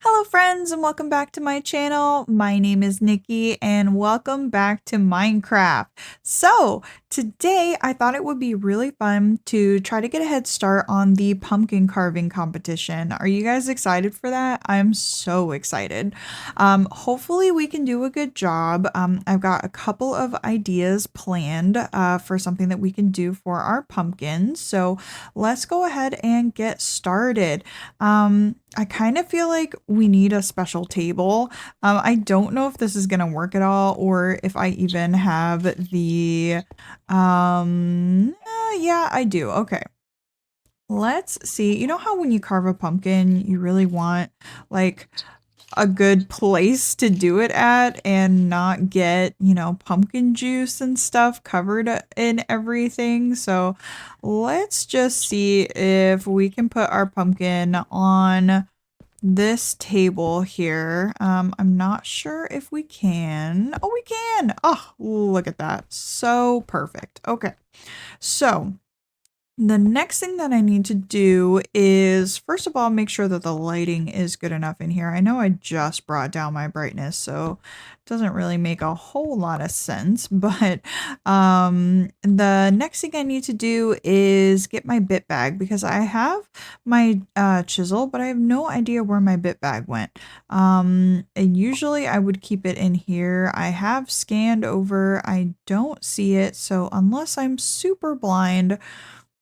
Hello friends and welcome back to my channel. My name is Nikki and welcome back to Minecraft. So today I thought it would be really fun to try to get a head start on the pumpkin carving competition. Are you guys excited for that? I'm so excited. Hopefully we can do a good job. I've got a couple of ideas planned for something that we can do for our pumpkins. So let's go ahead and get started. I kind of feel like we need a special table. I don't know if this is gonna work at all or if I even have the yeah, I do. Okay. Let's see. You know how when you carve a pumpkin, you really want like a good place to do it at and not get, pumpkin juice and stuff covered in everything. So let's just see if we can put our pumpkin on this table here. I'm not sure if we can. Oh, we can. Oh, look at that. So perfect. Okay. So the next thing that I need to do is, first of all, make sure that the lighting is good enough in here. I know I just brought down my brightness, so it doesn't really make a whole lot of sense, but the next thing I need to do is get my bit bag because I have my chisel, but I have no idea where my bit bag went. And usually I would keep it in here. I have scanned over, I don't see it, so unless I'm super blind,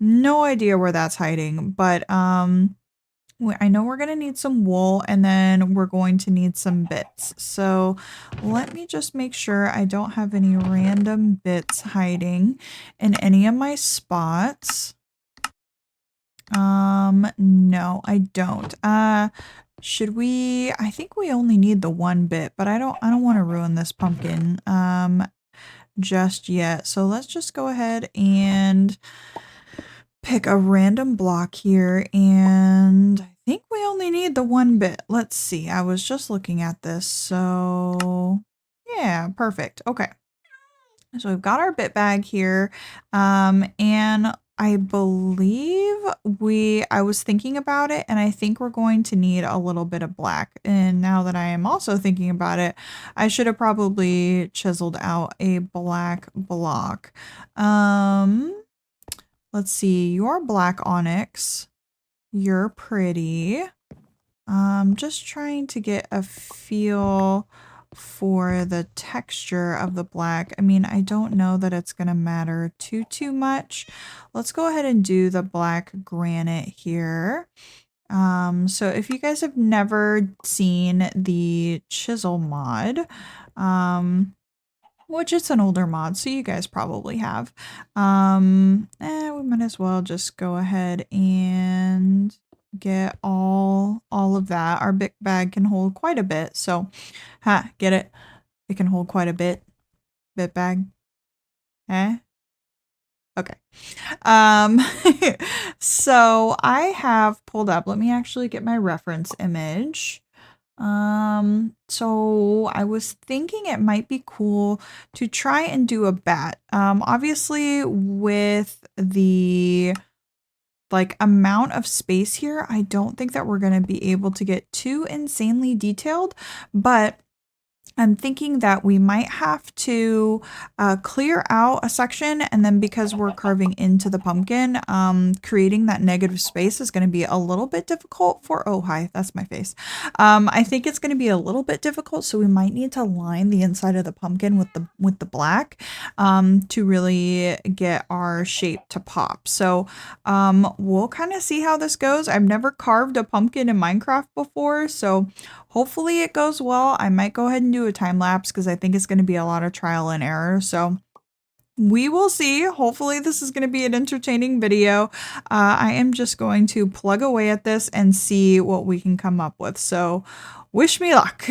no idea where that's hiding, but I know we're gonna need some wool and then we're going to need some bits. So let me just make sure I don't have any random bits hiding in any of my spots. No, I don't. Should we? I think we only need the one bit, but I don't want to ruin this pumpkin just yet. So let's just go ahead and pick a random block here, and I think we only need the one bit. Let's see. I was just looking at this. So yeah, perfect. Okay. So we've got our bit bag here. And I believe I was thinking about it and I think we're going to need a little bit of black. And now that I am also thinking about it, I should have probably chiseled out a black block. Let's see, you're black onyx. You're pretty. Just trying to get a feel for the texture of the black. I mean, I don't know that it's gonna matter too much. Let's go ahead and do the black granite here. So if you guys have never seen the chisel mod, which is an older mod, so you guys probably have. We might as well just go ahead and get all of that. Our big bag can hold quite a bit, so get it? It can hold quite a bit. Bit bag. Eh? Okay. Um so I have pulled up, let me actually get my reference image. So I was thinking it might be cool to try and do a bat. Obviously with the like amount of space here, I don't think that we're going to be able to get too insanely detailed, but I'm thinking that we might have to clear out a section, and then because we're carving into the pumpkin, creating that negative space is going to be a little bit difficult for, oh hi, that's my face. I think it's going to be a little bit difficult, so we might need to line the inside of the pumpkin with the black to really get our shape to pop. So we'll kind of see how this goes. I've never carved a pumpkin in Minecraft before, so hopefully it goes well. I might go ahead and do a time lapse because I think it's going to be a lot of trial and error. So we will see. Hopefully this is going to be an entertaining video. I am just going to plug away at this and see what we can come up with. So wish me luck.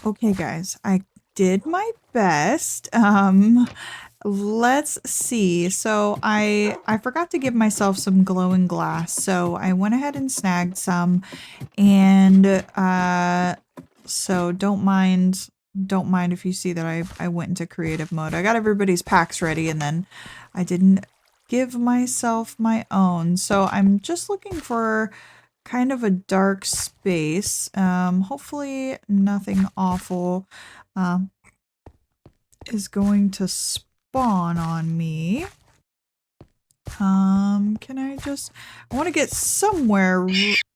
Okay, guys, I did my best. Let's see. So I forgot to give myself some glowing glass, so I went ahead and snagged some, and so don't mind if you see that I went into creative mode. I got everybody's packs ready, and then I didn't give myself my own. So I'm just looking for kind of a dark space. Hopefully nothing awful um is going to spawn on me. Can I want to get somewhere.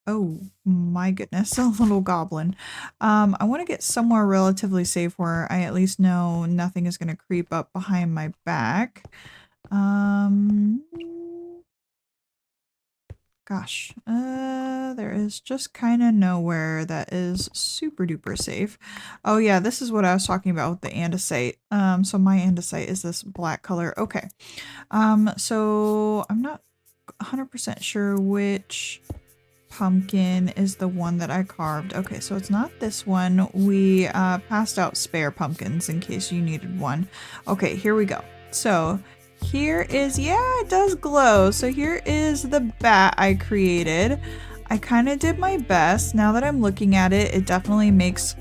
Oh my goodness, a little goblin. I want to get somewhere relatively safe where I at least know nothing is going to creep up behind my back. Um, Gosh, there is just kind of nowhere that is super duper safe. Oh yeah, this is what I was talking about with the andesite. So my andesite is this black color. Okay. So I'm not 100% sure which pumpkin is the one that I carved. Okay, so it's not this one. We passed out spare pumpkins in case you needed one. Okay, here we go. So here is, yeah, it does glow. So here is the bat I created. I kind of did my best. Now that I'm looking at it, it definitely makes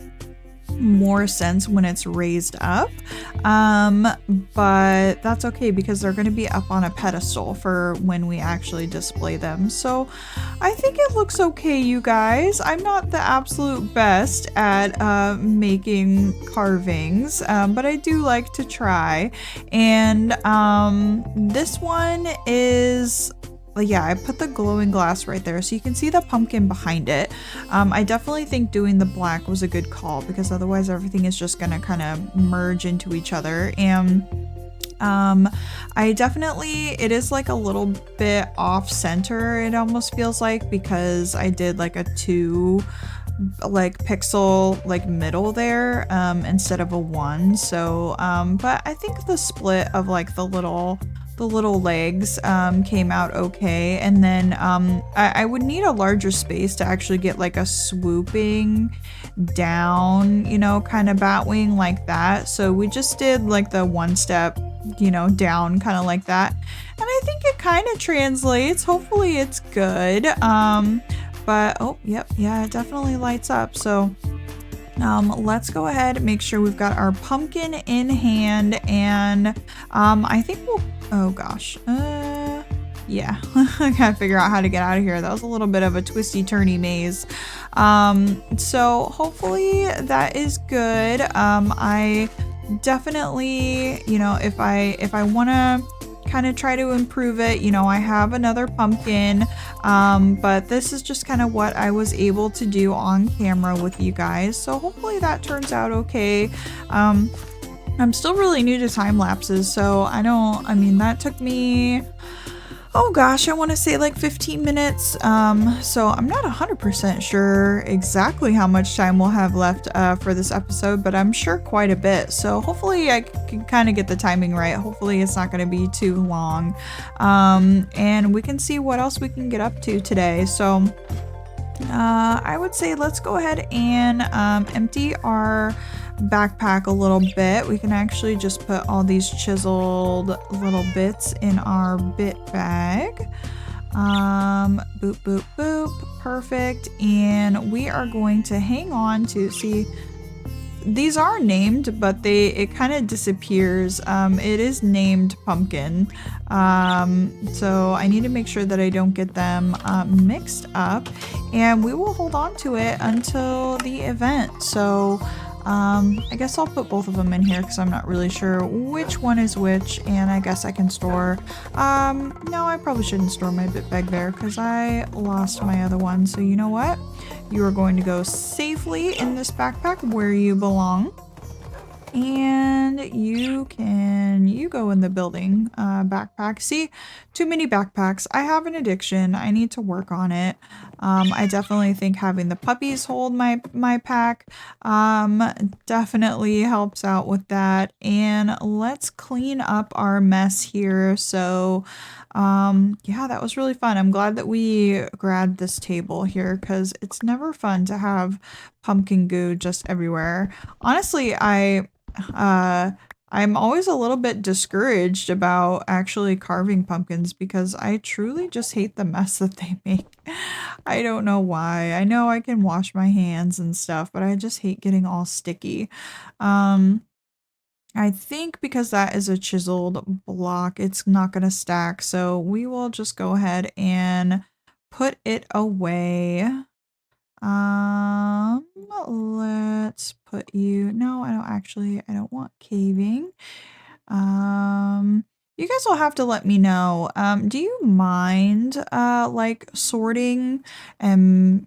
more sense when it's raised up, but that's okay because they're going to be up on a pedestal for when we actually display them. So I think it looks okay, you guys. I'm not the absolute best at making carvings, but I do like to try. And this one is, yeah, I put the glowing glass right there so you can see the pumpkin behind it. I definitely think doing the black was a good call because otherwise everything is just gonna kind of merge into each other. And I definitely, it is like a little bit off center, it almost feels like, because I did like a 2 like pixel like middle there instead of a 1. So but I think the split of like the little legs came out okay. And then I would need a larger space to actually get like a swooping down, you know, kind of bat wing like that. So we just did like the 1 step, you know, down kind of like that. And I think it kind of translates. Hopefully it's good. But oh, yep, yeah, it definitely lights up. So let's go ahead and make sure we've got our pumpkin in hand, and I think we'll, oh gosh, yeah, I gotta figure out how to get out of here. That was a little bit of a twisty turny maze. So hopefully that is good. I definitely, you know, if I want to kind of try to improve it, you know, I have another pumpkin, but this is just kind of what I was able to do on camera with you guys, so hopefully that turns out okay. I'm still really new to time lapses, so I mean that took me, oh gosh, I want to say like 15 minutes. So I'm not 100% sure exactly how much time we'll have left for this episode, but I'm sure quite a bit. So hopefully I can kind of get the timing right. Hopefully it's not going to be too long. And we can see what else we can get up to today. So I would say let's go ahead and empty our backpack a little bit. We can actually just put all these chiseled little bits in our bit bag. Boop, boop, boop. Perfect. And we are going to hang on to, see, these are named, but it kind of disappears. It is named pumpkin. So I need to make sure that I don't get them mixed up, and we will hold on to it until the event. So I guess I'll put both of them in here because I'm not really sure which one is which, and I guess I can store, no, I probably shouldn't store my bit bag there because I lost my other one. So you know what? You are going to go safely in this backpack where you belong. And you go in the building backpack. See, too many backpacks. I have an addiction. I need to work on it. I definitely think having the puppies hold my pack definitely helps out with that. And let's clean up our mess here. So Yeah, that was really fun. I'm glad that we grabbed this table here because it's never fun to have pumpkin goo just everywhere. Honestly, uh I'm always a little bit discouraged about actually carving pumpkins because I truly just hate the mess that they make. I don't know why. I know I can wash my hands and stuff, but I just hate getting all sticky. Um I think because that is a chiseled block, it's not going to stack. So we will just go ahead and put it away. Um, let's put you, no, I don't actually, I don't want caving. Um, you guys will have to let me know. Do you mind like sorting and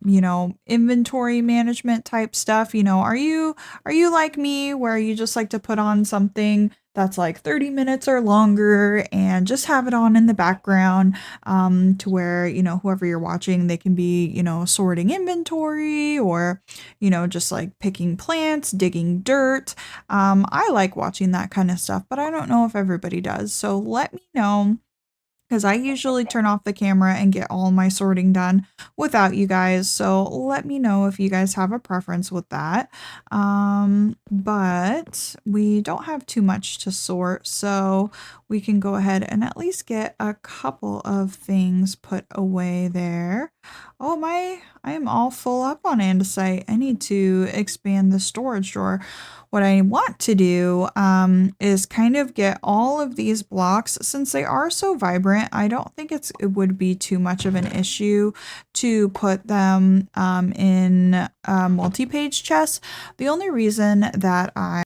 inventory management type stuff? Are you like me where you just like to put on something that's like 30 minutes or longer and just have it on in the background to where, whoever you're watching, they can be, sorting inventory or, just like picking plants, digging dirt. I like watching that kind of stuff, but I don't know if everybody does. So let me know because I usually turn off the camera and get all my sorting done without you guys. So let me know if you guys have a preference with that. But we don't have too much to sort, so we can go ahead and at least get a couple of things put away there. Oh my, I am all full up on andesite. I need to expand the storage drawer. What I want to do is kind of get all of these blocks, since they are so vibrant, I don't think it would be too much of an issue to put them in multi-page chests. The only reason that I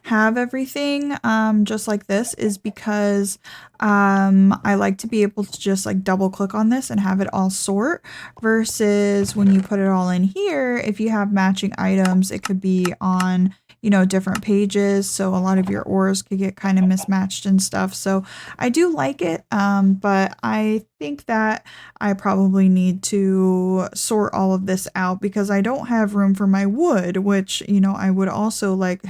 have everything just like this is because I like to be able to just like double click on this and have it all sort versus when you put it all in here, if you have matching items, it could be on different pages, so a lot of your ores could get kind of mismatched and stuff. So I do like it, but I think that I probably need to sort all of this out because I don't have room for my wood, which I would also like.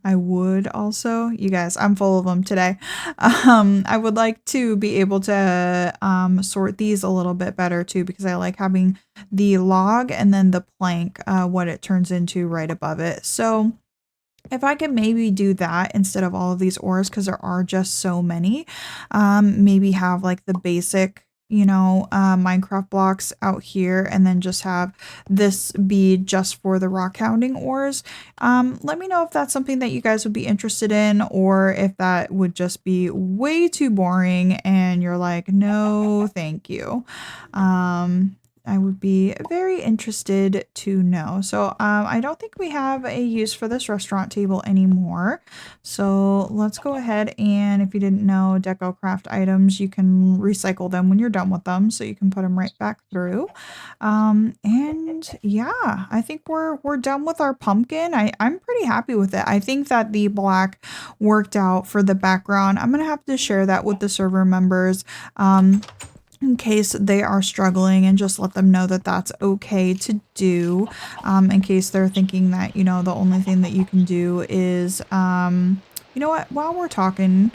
I would also, you guys, I'm full of them today. I would like to be able to sort these a little bit better too because I like having the log and then the plank, what it turns into right above it. So if I could maybe do that instead of all of these ores, because there are just so many, maybe have like the basic, Minecraft blocks out here and then just have this be just for the rock hounding ores. Let me know if that's something that you guys would be interested in or if that would just be way too boring and you're like, no, thank you. I would be very interested to know. So I don't think we have a use for this restaurant table anymore. So let's go ahead and if you didn't know, Deco Craft items, you can recycle them when you're done with them. So you can put them right back through. And yeah, I think we're done with our pumpkin. I'm pretty happy with it. I think that the black worked out for the background. I'm going to have to share that with the server members. In case they are struggling and just let them know that that's okay to do, in case they're thinking that, the only thing that you can do is, you know what, while we're talking,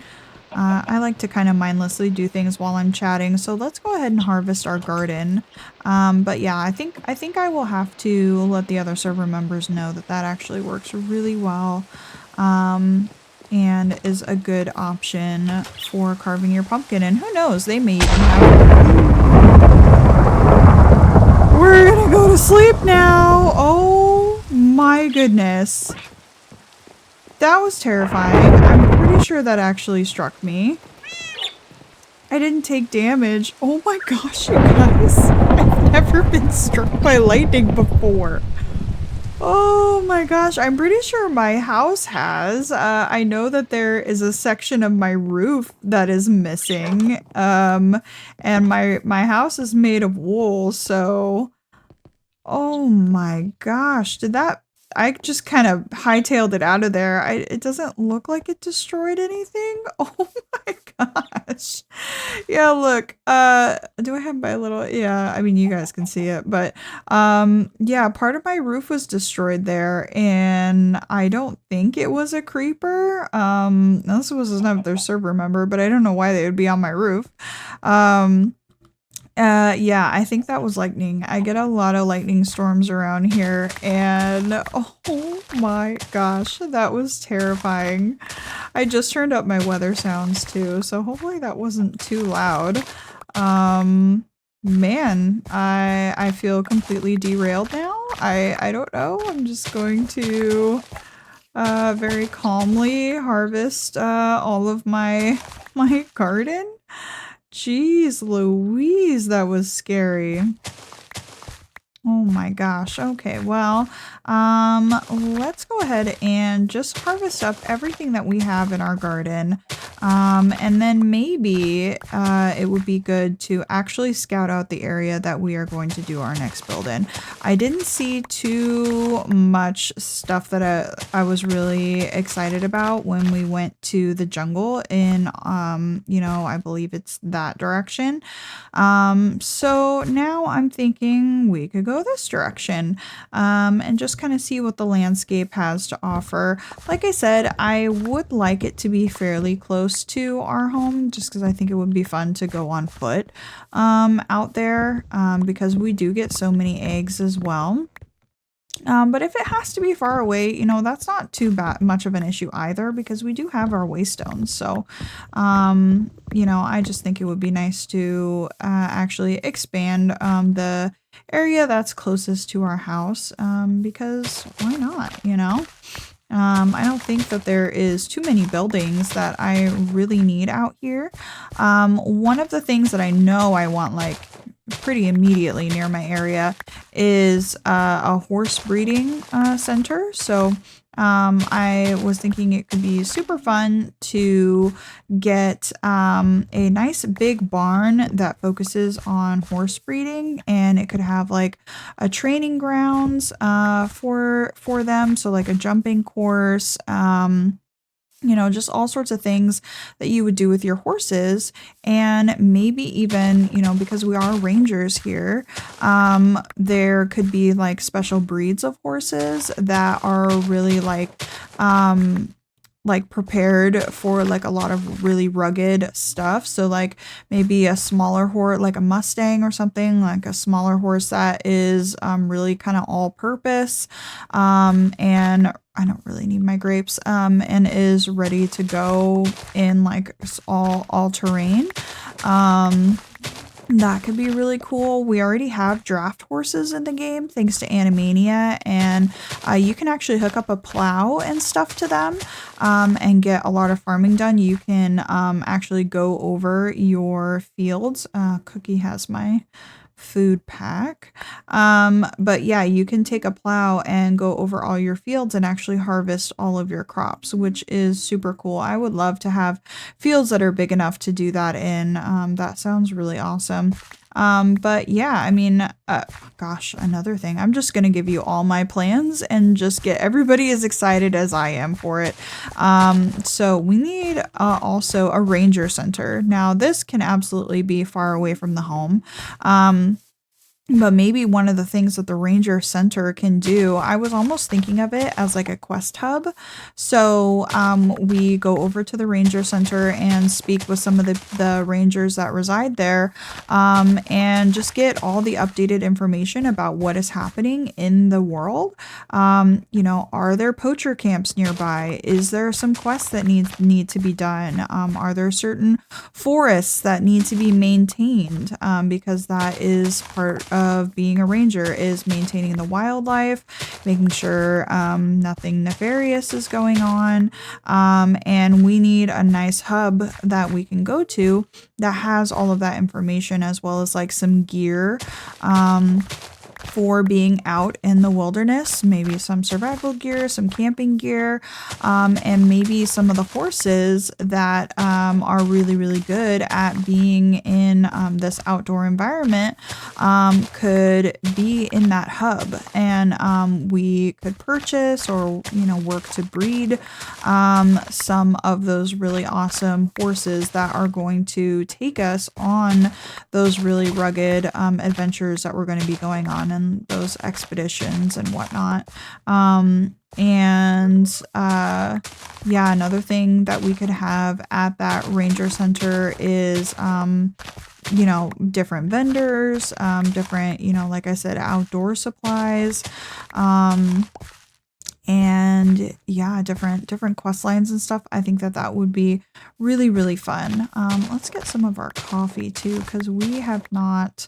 I like to kind of mindlessly do things while I'm chatting, so let's go ahead and harvest our garden. But yeah, I think I will have to let the other server members know that that actually works really well. And is a good option for carving your pumpkin. And who knows, they may even have... We're gonna go to sleep now! Oh my goodness. That was terrifying. I'm pretty sure that actually struck me. I didn't take damage. Oh my gosh, you guys. I've never been struck by lightning before. Oh my gosh, I'm pretty sure my house has. I know that there is a section of my roof that is missing. And my house is made of wool, so oh my gosh, did that I just kind of hightailed it out of there. It doesn't look like it destroyed anything. Oh my gosh. Yeah, look. Do I have my little yeah, I mean you guys can see it, but yeah, part of my roof was destroyed there and I don't think it was a creeper. This was another server member, but I don't know why they would be on my roof. Um yeah, I think that was lightning. I get a lot of lightning storms around here, and oh my gosh, that was terrifying. I just turned up my weather sounds too, so hopefully that wasn't too loud. Man, I feel completely derailed now. I don't know. I'm just going to very calmly harvest all of my garden. Jeez Louise, that was scary. Oh my gosh. Okay, well, let's go ahead and just harvest up everything that we have in our garden. And then maybe it would be good to actually scout out the area that we are going to do our next build in. I didn't see too much stuff that I was really excited about when we went to the jungle in, you know, I believe it's that direction. So now I'm thinking we could go this direction and just kind of see what the landscape has to offer. Like I said, I would like it to be fairly close to our home just because I think it would be fun to go on foot out there because we do get so many eggs as well. But if it has to be far away, you know, that's not too much of an issue either because we do have our waystones. So, you know, I just think it would be nice to actually expand the area that's closest to our house because why not, you know? I don't think that there is too many buildings that I really need out here. One of the things that I know I want like pretty immediately near my area is a horse breeding center. So I was thinking it could be super fun to get a nice big barn that focuses on horse breeding, and it could have like a training grounds for them, so like a jumping course. You know, just all sorts of things that you would do with your horses. And maybe even, you know, because we are rangers here, there could be like special breeds of horses that are really like prepared for like a lot of really rugged stuff. So like maybe a smaller horse, like a Mustang or something, like a smaller horse that is really kind of all purpose. And I don't really need my grapes, and is ready to go in like all terrain. That could be really cool. We already have draft horses in the game thanks to Animania, and you can actually hook up a plow and stuff to them and get a lot of farming done. You can actually go over your fields. Cookie has my food pack. But yeah, you can take a plow and go over all your fields and actually harvest all of your crops, which is super cool. I would love to have fields that are big enough to do that in. That sounds really awesome. But yeah, I mean, gosh, another thing. I'm just gonna give you all my plans and just get everybody as excited as I am for it. So we need also a ranger center. Now, this can absolutely be far away from the home. But maybe one of the things that the Ranger Center can do, I was almost thinking of it as like a quest hub. So we go over to the Ranger Center and speak with some of the rangers that reside there and just get all the updated information about what is happening in the world. You know, are there poacher camps nearby? Is there some quests that need to be done? Are there certain forests that need to be maintained? Because that is part of being a ranger, is maintaining the wildlife, making sure nothing nefarious is going on, and we need a nice hub that we can go to that has all of that information, as well as like some gear for being out in the wilderness, maybe some survival gear, some camping gear, and maybe some of the horses that are really, really good at being in this outdoor environment could be in that hub. And we could purchase or, work to breed some of those really awesome horses that are going to take us on those really rugged adventures that we're going to be going on and those expeditions and whatnot. Yeah, another thing that we could have at that ranger center is different vendors, different, like I said, outdoor supplies, and yeah, different quest lines and stuff. I think that would be really, really fun. Let's get some of our coffee too, because we have not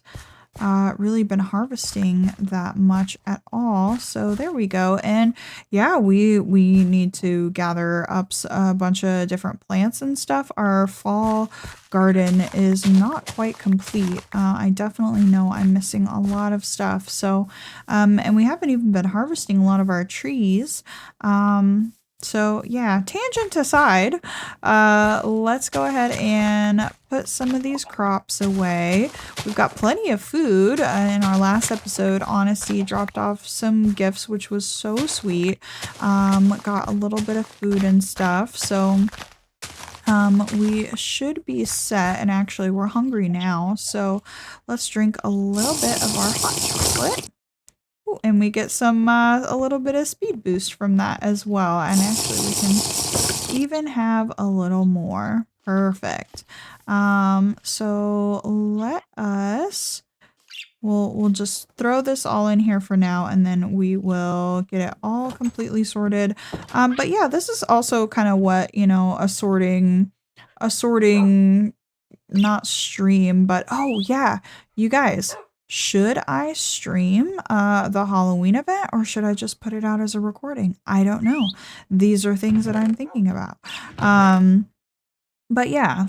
really been harvesting that much at all. So there we go. And yeah, we need to gather up a bunch of different plants and stuff. Our fall garden is not quite complete. I definitely know I'm missing a lot of stuff. So, and we haven't even been harvesting a lot of our trees. So yeah, tangent aside, let's go ahead and put some of these crops away. We've got plenty of food. In our last episode, Honesty dropped off some gifts, which was so sweet. Got a little bit of food and stuff. So we should be set, and actually we're hungry now. So let's drink a little bit of our hot chocolate. Ooh, and we get some a little bit of speed boost from that as well. And actually we can even have a little more. Perfect. So let us, we'll just throw this all in here for now, and then we will get it all completely sorted. But yeah, this is also kind of what, a sorting, not stream, but oh yeah, you guys, should I stream the Halloween event, or should I just put it out as a recording? I don't know. These are things that I'm thinking about. But yeah,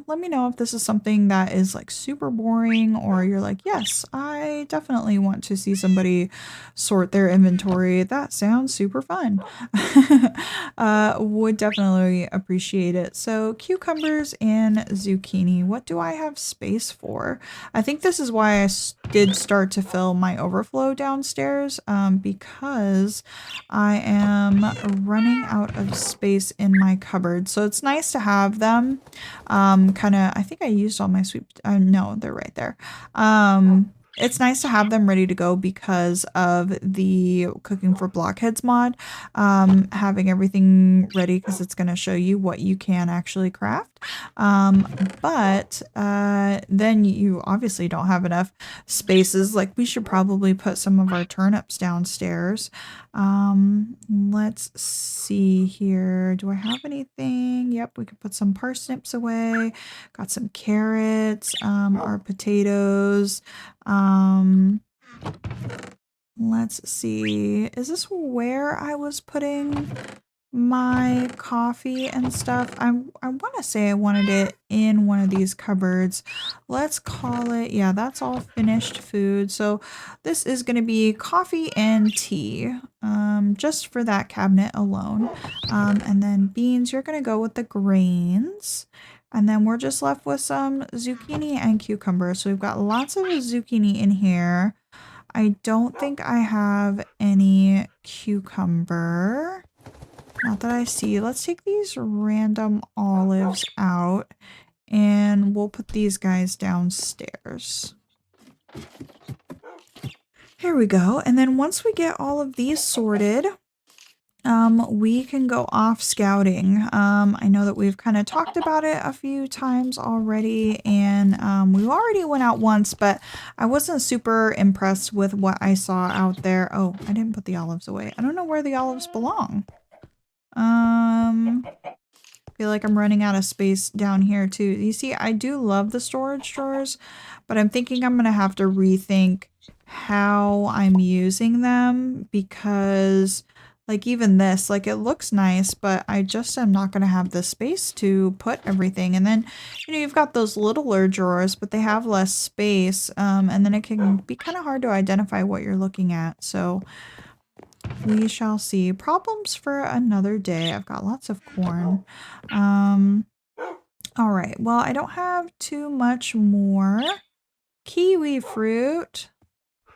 let me know if this is something that is like super boring, or you're like, yes, I definitely want to see somebody sort their inventory. That sounds super fun. Would definitely appreciate it. So cucumbers and zucchini. What do I have space for? I think this is why I did start to fill my overflow downstairs, because I am running out of space in my cupboard. So it's nice to have them. I think I used all my sweet, no, they're right there. It's nice to have them ready to go because of the Cooking for Blockheads mod, having everything ready because it's going to show you what you can actually craft. But then you obviously don't have enough spaces. Like, we should probably put some of our turnips downstairs. Let's see here. Do I have anything? Yep, we could put some parsnips away. Got some carrots, our potatoes. Let's see. Is this where I was putting my coffee and stuff? I want to say I wanted it in one of these cupboards. Let's call it, yeah, that's all finished food. So this is going to be coffee and tea, just for that cabinet alone. And then beans, you're going to go with the grains. And then we're just left with some zucchini and cucumber. So we've got lots of zucchini in here. I don't think I have any cucumber. Not that I see. Let's take these random olives out, and we'll put these guys downstairs. Here we go. And then once we get all of these sorted, we can go off scouting. I know that we've kind of talked about it a few times already, and we already went out once, but I wasn't super impressed with what I saw out there. Oh, I didn't put the olives away. I don't know where the olives belong. Feel like I'm running out of space down here too. You see, I do love the storage drawers, but I'm thinking I'm gonna have to rethink how I'm using them, because Like even this, like it looks nice, but I just am not going to have the space to put everything. And then, you've got those littler drawers, but they have less space. And then it can be kind of hard to identify what you're looking at. So we shall see. Problems for another day. I've got lots of corn. All right. Well, I don't have too much more. Kiwi fruit.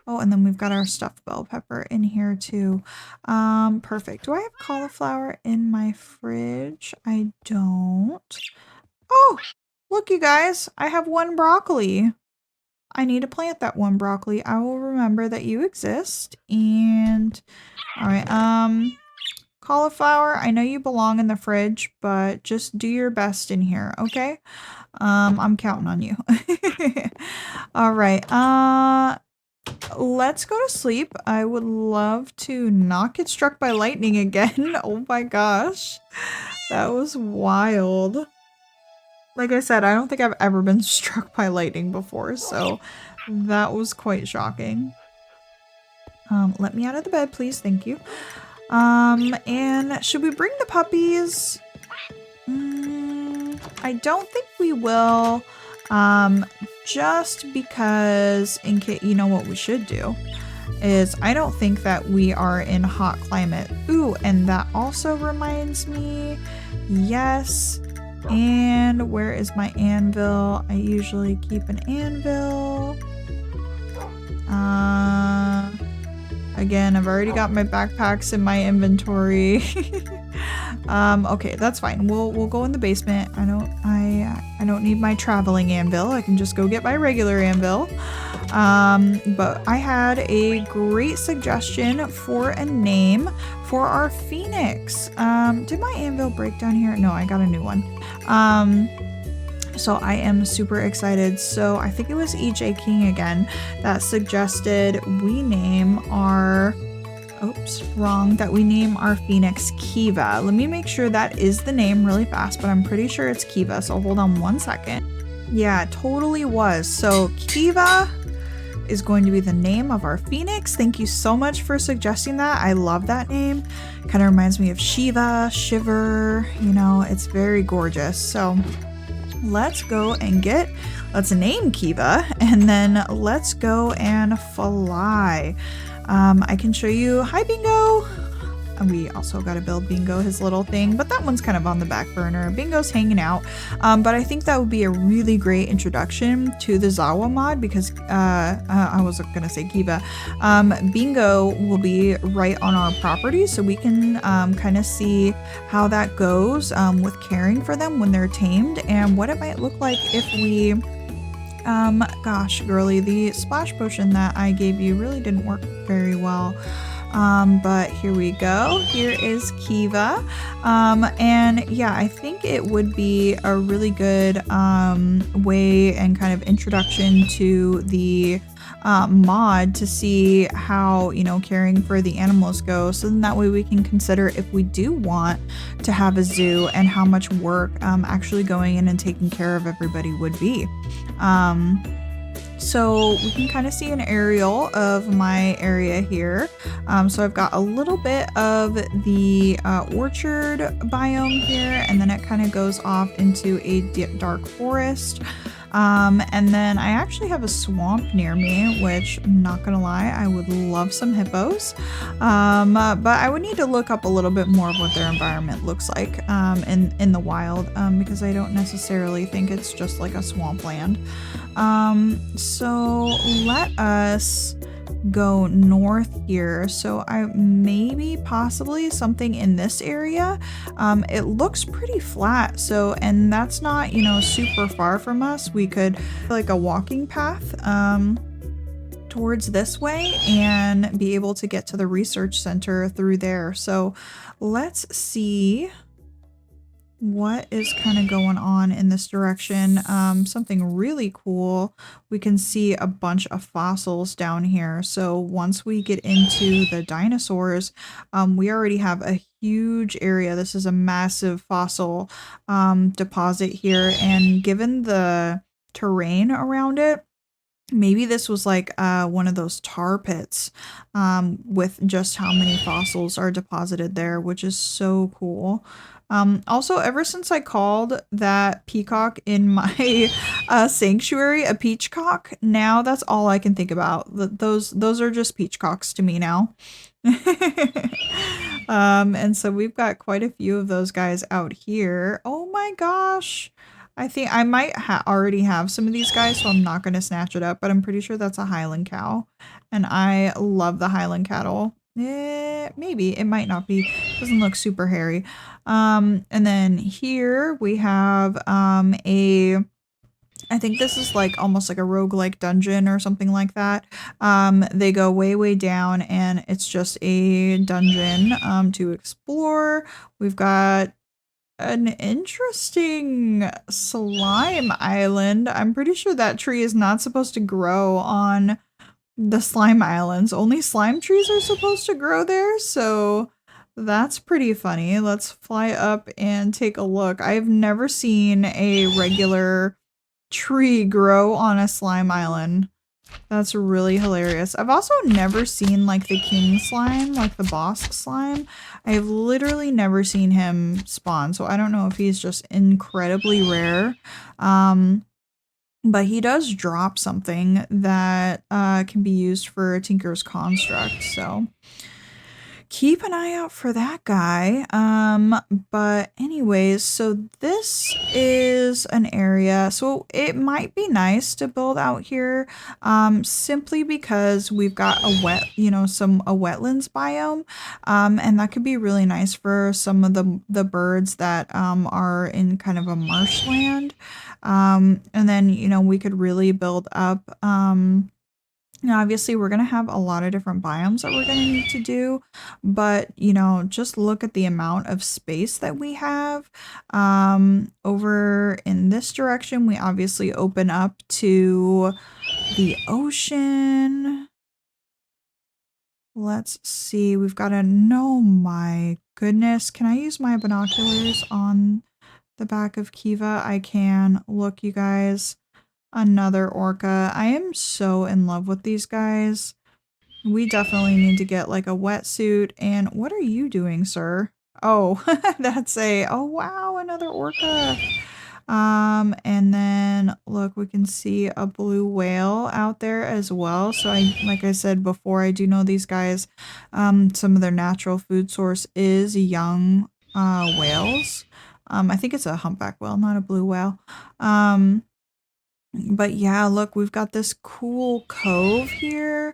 Oh, and then we've got our stuffed bell pepper in here too. Perfect. Do I have cauliflower in my fridge? I don't. Oh, look, you guys. I have one broccoli. I need to plant that one broccoli. I will remember that you exist. And all right, cauliflower, I know you belong in the fridge, but just do your best in here, okay? I'm counting on you. All right, let's go to sleep. I would love to not get struck by lightning again. Oh my gosh, that was wild. Like I said, I don't think I've ever been struck by lightning before, so that was quite shocking. Let me out of the bed, please. Thank you. And should we bring the puppies? I don't think we will. Just because in case, you know what we should do is I don't think that we are in hot climate. Ooh, and that also reminds me, yes. And where is my anvil? I usually keep an anvil. Again, I've already got my backpacks in my inventory. Okay, that's fine. We'll go in the basement. I don't need my traveling anvil. I can just go get my regular anvil. But I had a great suggestion for a name for our phoenix. Did my anvil break down here? No, I got a new one. So I am super excited. So I think it was EJ King again that suggested we name our, that we name our phoenix Kiva. Let me make sure that is the name really fast, but I'm pretty sure it's Kiva. So hold on one second. Yeah, it totally was. So Kiva is going to be the name of our phoenix. Thank you so much for suggesting that. I love that name. Kind of reminds me of Shiva, Shiver, it's very gorgeous. So let's go and let's name Kiva, and then let's go and fly. I can show you, hi Bingo. And we also got to build Bingo his little thing, but that one's kind of on the back burner. Bingo's hanging out, but I think that would be a really great introduction to the Zawa mod because I was gonna say Kiva. Bingo will be right on our property, so we can kind of see how that goes with caring for them when they're tamed and what it might look like if we gosh girly, the splash potion that I gave you really didn't work very well. But here we go. Here is Kiva. And yeah, I think it would be a really good way and kind of introduction to the mod to see how, caring for the animals go. So then that way we can consider if we do want to have a zoo and how much work actually going in and taking care of everybody would be. So we can kind of see an aerial of my area here. So I've got a little bit of the orchard biome here, and then it kind of goes off into a dark forest. And then I actually have a swamp near me, which I'm not gonna lie, I would love some hippos. But I would need to look up a little bit more of what their environment looks like in the wild, because I don't necessarily think it's just like a swampland. So let us go north here. So I maybe possibly something in this area. It looks pretty flat. So, and that's not, super far from us. We could like a walking path towards this way and be able to get to the research center through there. So let's see what is kind of going on in this direction. Something really cool. We can see a bunch of fossils down here. So once we get into the dinosaurs, we already have a huge area. This is a massive fossil deposit here. And given the terrain around it, Maybe this was like one of those tar pits with just how many fossils are deposited there, which is so cool. Also, ever since I called that peacock in my sanctuary a peachcock, now that's all I can think about. Those are just peachcocks to me now. And so we've got quite a few of those guys out here. Oh my gosh. I think I might already have some of these guys, so I'm not going to snatch it up, but I'm pretty sure that's a Highland cow. And I love the Highland cattle. Maybe it might not be. Doesn't look super hairy. And then here we have I think this is like almost like a roguelike dungeon or something like that. They go way, way down and it's just a dungeon to explore. We've got an interesting slime island. I'm pretty sure that tree is not supposed to grow on the slime islands. Only slime trees are supposed to grow there, so that's pretty funny. Let's fly up and take a look. I've never seen a regular tree grow on a slime island. That's really hilarious. I've also never seen like the king slime, like the boss slime. I've literally never seen him spawn, so I don't know if he's just incredibly rare. But he does drop something that can be used for Tinker's Construct, so keep an eye out for that guy. But anyways, so this is an area, so it might be nice to build out here, simply because we've got a wetlands biome, and that could be really nice for some of the birds that are in kind of a marshland. And then we could really build up. Now, obviously, we're going to have a lot of different biomes that we're going to need to do, but, just look at the amount of space that we have. Over in this direction, we obviously open up to the ocean. Let's see, we've got oh my goodness. Can I use my binoculars on the back of Kiva? I can. Look, you guys. Another orca. I am so in love with these guys. We definitely need to get like a wetsuit. And what are you doing, sir? Oh, oh wow, another orca. And then look, we can see a blue whale out there as well. So like I said before, I do know these guys, some of their natural food source is young whales. I think it's a humpback whale, not a blue whale. But yeah, look, we've got this cool cove here.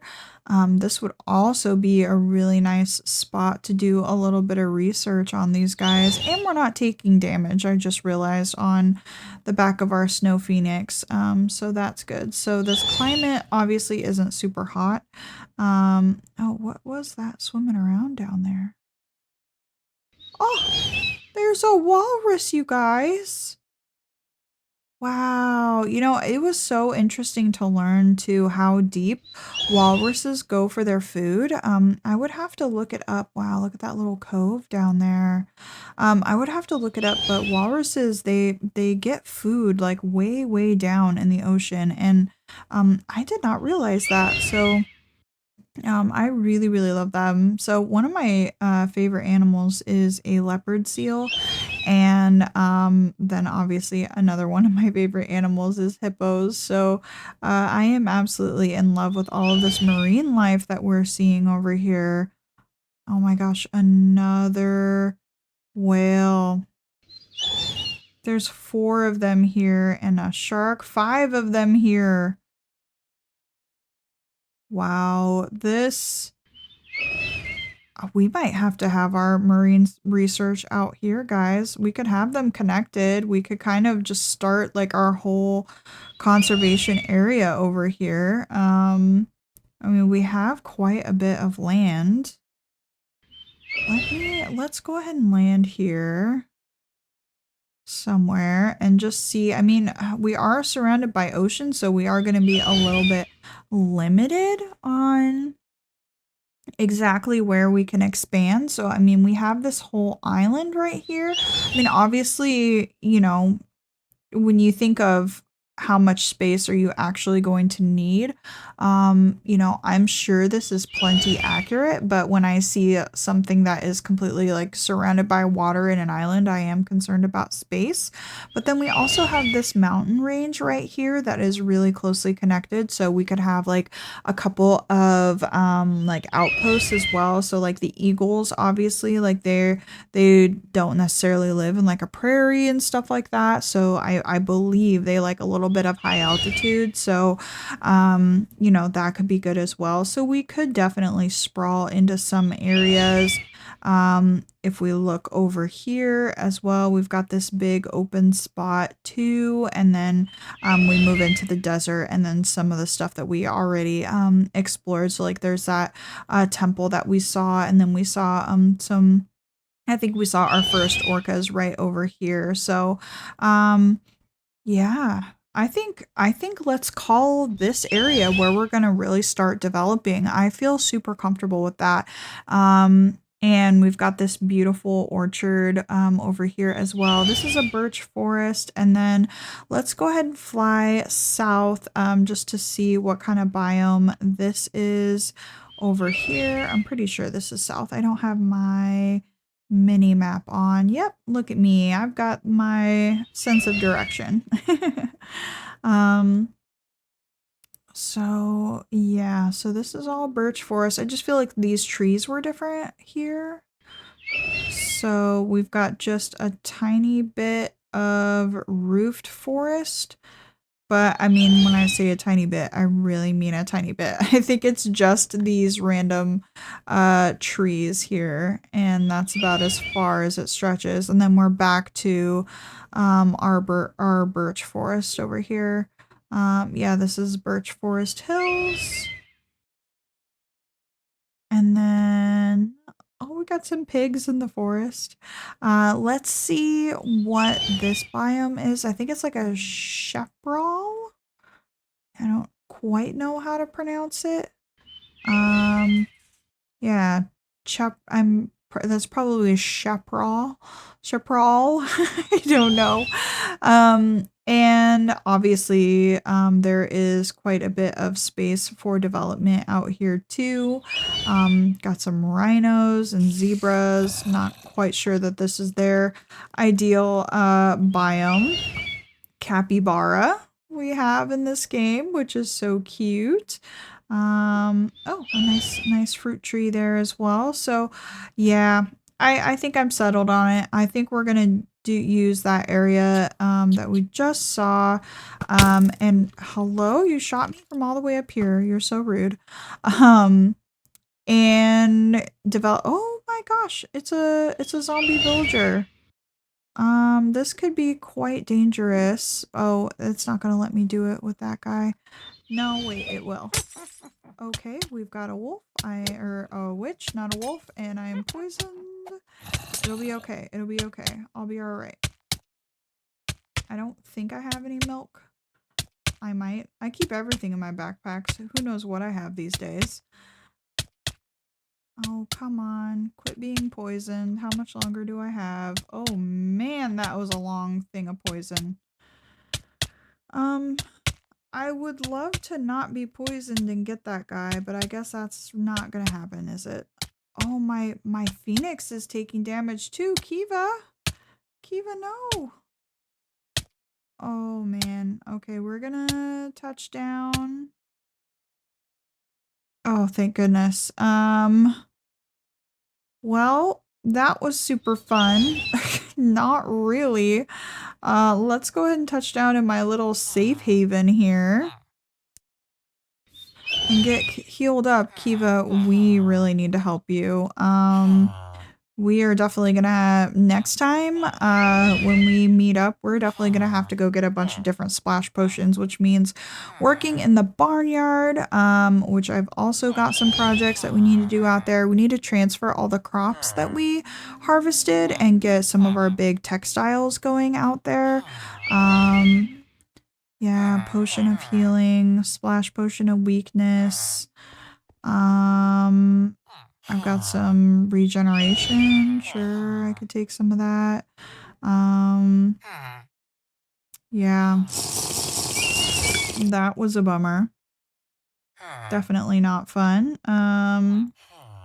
This would also be a really nice spot to do a little bit of research on these guys. And we're not taking damage, I just realized, on the back of our snow phoenix. So that's good. So this climate obviously isn't super hot. Oh, what was that swimming around down there? Oh, there's a walrus, you guys. Wow, it was so interesting to learn too how deep walruses go for their food. I would have to look it up. Wow, look at that little cove down there. I would have to look it up, but walruses they get food like way, way down in the ocean, and I did not realize that. So I really, really love them. So one of my favorite animals is a leopard seal. And then obviously another one of my favorite animals is hippos. So I am absolutely in love with all of this marine life that we're seeing over here. Oh my gosh, another whale. There's 4 of them here and a shark, 5 of them here. Wow, we might have to have our marine research out here, guys. We could have them connected. We could kind of just start like our whole conservation area over here. I mean, we have quite a bit of land. Let's go ahead and land here somewhere and just see. I mean, we are surrounded by ocean, so we are going to be a little bit limited on exactly where we can expand. So, I mean, we have this whole island right here. I mean, obviously, when you think of how much space are you actually going to need. You know, I'm sure this is plenty accurate, but when I see something that is completely like surrounded by water in an island, I am concerned about space. But then we also have this mountain range right here that is really closely connected, so we could have like a couple of like outposts as well. So like the eagles, obviously, like they don't necessarily live in like a prairie and stuff like that. So I believe they like a little bit of high altitude. So you know, that could be good as well. So we could definitely sprawl into some areas. If we look over here as well, we've got this big open spot too, and then we move into the desert, and then some of the stuff that we already explored. So like there's that temple that we saw, and then we saw some, I think we saw our first orcas right over here. So yeah, I think let's call this area where we're gonna really start developing. I feel super comfortable with that. And we've got this beautiful orchard over here as well. This is a birch forest, and then let's go ahead and fly south just to see what kind of biome this is over here. I'm pretty sure this is south. I don't have my mini map on. Yep, look at me. I've got my sense of direction. um so yeah, so this is all birch forest. I just feel like these trees were different here. So we've got just a tiny bit of roofed forest. But I mean, when I say a tiny bit, I really mean a tiny bit. I think it's just these random trees here, and that's about as far as it stretches. And then we're back to our birch forest over here. Yeah, this is Birch Forest Hills. And then, oh, we got some pigs in the forest. Let's see what this biome is. I think it's like a chaparral. I don't quite know how to pronounce it. Yeah, that's probably a chaparral. Chaparral. I don't know. And obviously, there is quite a bit of space for development out here too. Got some rhinos and zebras. Not quite sure that this is their ideal biome. Capybara we have in this game, which is so cute. Oh, a nice fruit tree there as well. So yeah, I think I'm settled on it. I think we're gonna use that area that we just saw. And hello, you shot me from all the way up here. You're so rude. And develop, oh my gosh, it's a zombie villager. This could be quite dangerous. Oh, it's not gonna let me do it with that guy. No, wait, it will. Okay, we've got a wolf. Or a witch, not a wolf, and I am poisoned. It'll be okay. It'll be okay. I'll be alright. I don't think I have any milk. I might. I keep everything in my backpack, so who knows what I have these days. Oh, come on. Quit being poisoned. How much longer do I have? Oh man, that was a long thing of poison. I would love to not be poisoned and get that guy, but I guess that's not gonna happen, is it? Oh, my phoenix is taking damage too. Kiva! Kiva, no! Oh man. Okay, we're gonna touch down. Oh, thank goodness. Well, that was super fun. Not really. Let's go ahead and touch down in my little safe haven here. And get healed up. Kiva, we really need to help you. We are definitely gonna, next time, when we meet up, we're definitely gonna have to go get a bunch of different splash potions, which means working in the barnyard, which I've also got some projects that we need to do out there. We need to transfer all the crops that we harvested and get some of our big textiles going out there. Yeah, potion of healing, splash potion of weakness. I've got some regeneration. Sure, I could take some of that. Yeah. That was a bummer. Definitely not fun.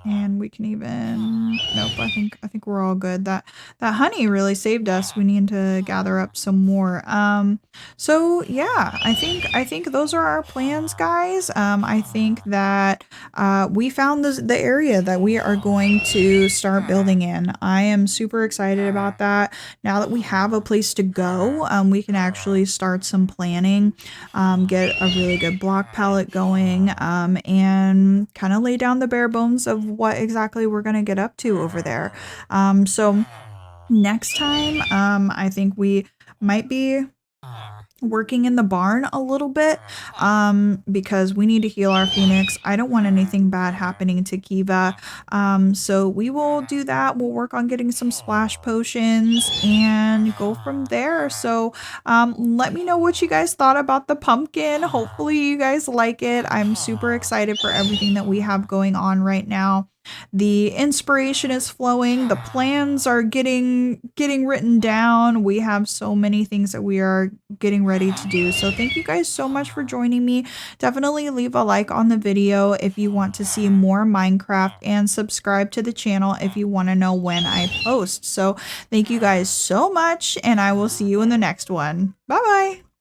And we can even nope, I think we're all good. That honey really saved us. We need to gather up some more. So yeah, I think those are our plans, guys. I think that we found the area that we are going to start building in. I am super excited about that. Now that we have a place to go, we can actually start some planning, get a really good block palette going, and kind of lay down the bare bones of what exactly we're going to get up to over there. So next time, I think we might be working in the barn a little bit, because we need to heal our phoenix. I don't want anything bad happening to Kiva. So we will do that. We'll work on getting some splash potions and go from there. So let me know what you guys thought about the pumpkin. Hopefully you guys like it. I'm super excited for everything that we have going on right now. The inspiration is flowing, the plans are getting written down. We have so many things that we are getting ready to do. So thank you guys so much for joining me. Definitely leave a like on the video if you want to see more Minecraft, and subscribe to the channel if you want to know when I post. So thank you guys so much, and I will see you in the next one. Bye bye.